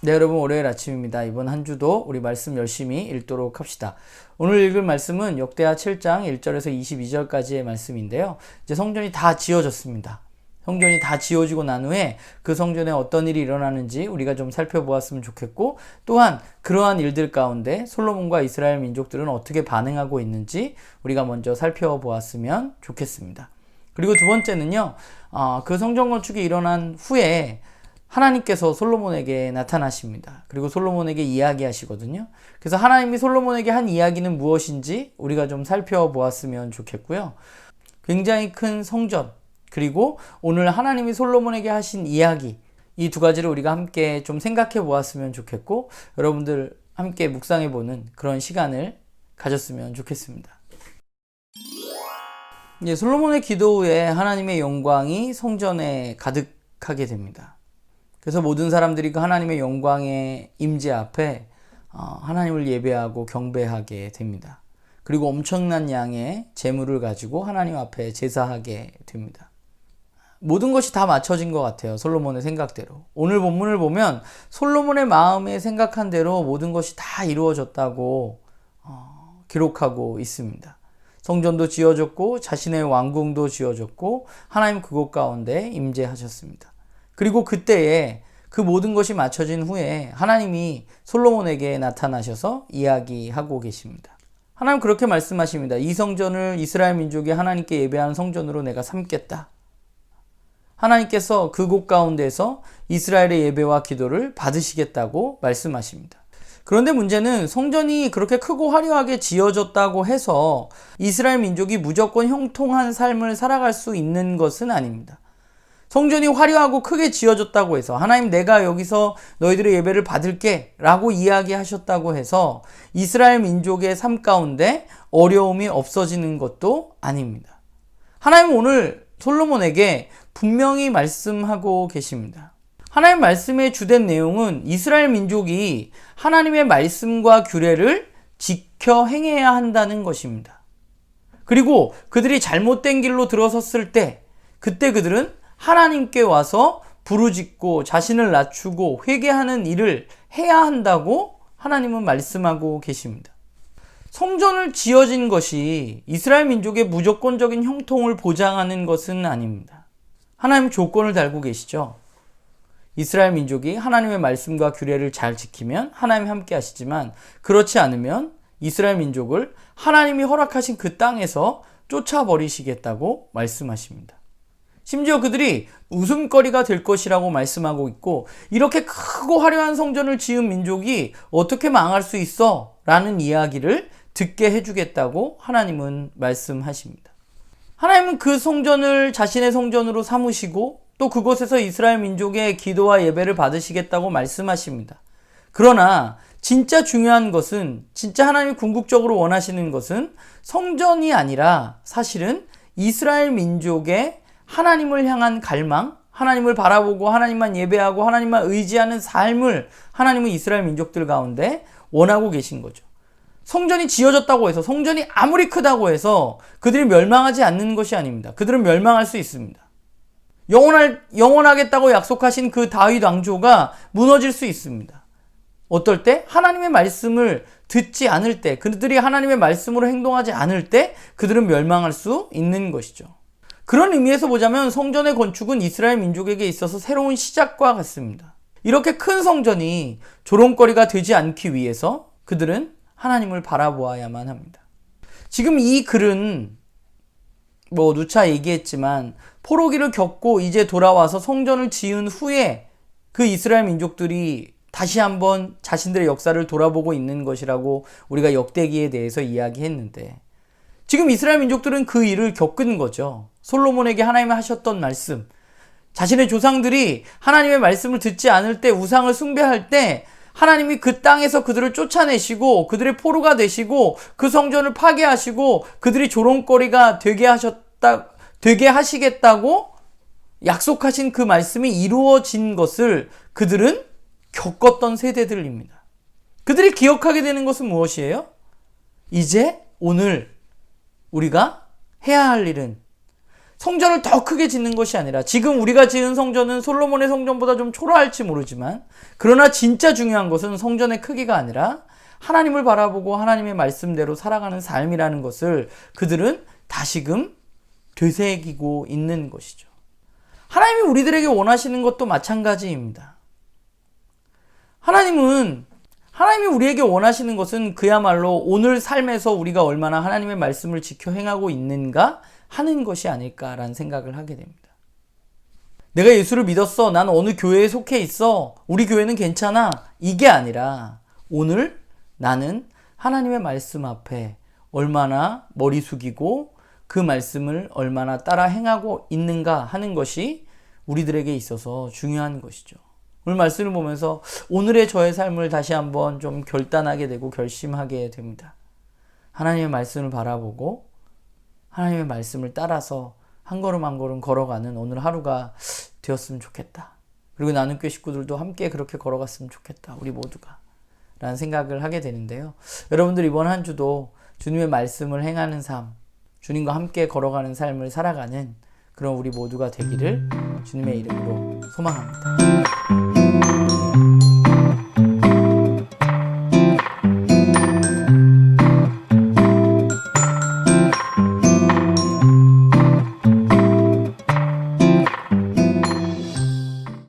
네, 여러분, 월요일 아침입니다. 이번 한 주도 우리 말씀 열심히 읽도록 합시다. 오늘 읽을 말씀은 역대하 7장 1절에서 22절까지의 말씀인데요. 이제 성전이 다 지어졌습니다. 성전이 다 지어지고 난 후에 그 성전에 어떤 일이 일어나는지 우리가 좀 살펴보았으면 좋겠고, 또한 그러한 일들 가운데 솔로몬과 이스라엘 민족들은 어떻게 반응하고 있는지 우리가 먼저 살펴보았으면 좋겠습니다. 그리고 두 번째는요, 그 성전 건축이 일어난 후에 하나님께서 솔로몬에게 나타나십니다. 그리고 솔로몬에게 이야기하시거든요. 그래서 하나님이 솔로몬에게 한 이야기는 무엇인지 우리가 좀 살펴보았으면 좋겠고요. 굉장히 큰 성전, 그리고 오늘 하나님이 솔로몬에게 하신 이야기, 이 두 가지를 우리가 함께 좀 생각해 보았으면 좋겠고, 여러분들 함께 묵상해 보는 그런 시간을 가졌으면 좋겠습니다. 이제 솔로몬의 기도 후에 하나님의 영광이 성전에 가득하게 됩니다. 그래서 모든 사람들이 그 하나님의 영광의 임재 앞에 하나님을 예배하고 경배하게 됩니다. 그리고 엄청난 양의 제물을 가지고 하나님 앞에 제사하게 됩니다. 모든 것이 다 맞춰진 것 같아요. 솔로몬의 생각대로. 오늘 본문을 보면 솔로몬의 마음에 생각한 대로 모든 것이 다 이루어졌다고 기록하고 있습니다. 성전도 지어졌고 자신의 왕궁도 지어졌고 하나님 그곳 가운데 임재하셨습니다. 그리고 그때에 그 모든 것이 맞춰진 후에 하나님이 솔로몬에게 나타나셔서 이야기하고 계십니다. 하나님 그렇게 말씀하십니다. 이 성전을 이스라엘 민족이 하나님께 예배하는 성전으로 내가 삼겠다. 하나님께서 그곳 가운데서 이스라엘의 예배와 기도를 받으시겠다고 말씀하십니다. 그런데 문제는 성전이 그렇게 크고 화려하게 지어졌다고 해서 이스라엘 민족이 무조건 형통한 삶을 살아갈 수 있는 것은 아닙니다. 성전이 화려하고 크게 지어졌다고 해서 하나님 내가 여기서 너희들의 예배를 받을게 라고 이야기하셨다고 해서 이스라엘 민족의 삶 가운데 어려움이 없어지는 것도 아닙니다. 하나님은 오늘 솔로몬에게 분명히 말씀하고 계십니다. 하나님 말씀의 주된 내용은 이스라엘 민족이 하나님의 말씀과 규례를 지켜 행해야 한다는 것입니다. 그리고 그들이 잘못된 길로 들어섰을 때 그때 그들은 하나님께 와서 부르짖고 자신을 낮추고 회개하는 일을 해야 한다고 하나님은 말씀하고 계십니다. 성전을 지어진 것이 이스라엘 민족의 무조건적인 형통을 보장하는 것은 아닙니다. 하나님 조건을 달고 계시죠. 이스라엘 민족이 하나님의 말씀과 규례를 잘 지키면 하나님이 함께 하시지만 그렇지 않으면 이스라엘 민족을 하나님이 허락하신 그 땅에서 쫓아버리시겠다고 말씀하십니다. 심지어 그들이 웃음거리가 될 것이라고 말씀하고 있고 이렇게 크고 화려한 성전을 지은 민족이 어떻게 망할 수 있어? 라는 이야기를 듣게 해주겠다고 하나님은 말씀하십니다. 하나님은 그 성전을 자신의 성전으로 삼으시고 또 그곳에서 이스라엘 민족의 기도와 예배를 받으시겠다고 말씀하십니다. 그러나 진짜 중요한 것은 진짜 하나님이 궁극적으로 원하시는 것은 성전이 아니라 사실은 이스라엘 민족의 하나님을 향한 갈망, 하나님을 바라보고 하나님만 예배하고 하나님만 의지하는 삶을 하나님은 이스라엘 민족들 가운데 원하고 계신 거죠. 성전이 지어졌다고 해서 성전이 아무리 크다고 해서 그들이 멸망하지 않는 것이 아닙니다. 그들은 멸망할 수 있습니다. 영원하겠다고 약속하신 그 다윗 왕조가 무너질 수 있습니다. 어떨 때? 하나님의 말씀을 듣지 않을 때, 그들이 하나님의 말씀으로 행동하지 않을 때 그들은 멸망할 수 있는 것이죠. 그런 의미에서 보자면 성전의 건축은 이스라엘 민족에게 있어서 새로운 시작과 같습니다. 이렇게 큰 성전이 조롱거리가 되지 않기 위해서 그들은 하나님을 바라보아야만 합니다. 지금 이 글은 누차 얘기했지만 포로기를 겪고 이제 돌아와서 성전을 지은 후에 그 이스라엘 민족들이 다시 한번 자신들의 역사를 돌아보고 있는 것이라고 우리가 역대기에 대해서 이야기했는데 지금 이스라엘 민족들은 그 일을 겪은 거죠. 솔로몬에게 하나님이 하셨던 말씀, 자신의 조상들이 하나님의 말씀을 듣지 않을 때 우상을 숭배할 때 하나님이 그 땅에서 그들을 쫓아내시고 그들의 포로가 되시고 그 성전을 파괴하시고 그들이 조롱거리가 되게 하시겠다고 약속하신 그 말씀이 이루어진 것을 그들은 겪었던 세대들입니다. 그들이 기억하게 되는 것은 무엇이에요? 이제 오늘 우리가 해야 할 일은 성전을 더 크게 짓는 것이 아니라, 지금 우리가 지은 성전은 솔로몬의 성전보다 좀 초라할지 모르지만, 그러나 진짜 중요한 것은 성전의 크기가 아니라 하나님을 바라보고 하나님의 말씀대로 살아가는 삶이라는 것을 그들은 다시금 되새기고 있는 것이죠. 하나님이 우리들에게 원하시는 것도 마찬가지입니다. 하나님이 우리에게 원하시는 것은 그야말로 오늘 삶에서 우리가 얼마나 하나님의 말씀을 지켜 행하고 있는가 하는 것이 아닐까라는 생각을 하게 됩니다. 내가 예수를 믿었어. 난 어느 교회에 속해 있어. 우리 교회는 괜찮아. 이게 아니라 오늘 나는 하나님의 말씀 앞에 얼마나 머리 숙이고 그 말씀을 얼마나 따라 행하고 있는가 하는 것이 우리들에게 있어서 중요한 것이죠. 오늘 말씀을 보면서 오늘의 저의 삶을 다시 한번 좀 결단하게 되고 결심하게 됩니다. 하나님의 말씀을 바라보고 하나님의 말씀을 따라서 한 걸음 한 걸음 걸어가는 오늘 하루가 되었으면 좋겠다. 그리고 나눔교회 식구들도 함께 그렇게 걸어갔으면 좋겠다. 우리 모두가. 라는 생각을 하게 되는데요. 여러분들 이번 한 주도 주님의 말씀을 행하는 삶, 주님과 함께 걸어가는 삶을 살아가는 그런 우리 모두가 되기를 주님의 이름으로 소망합니다.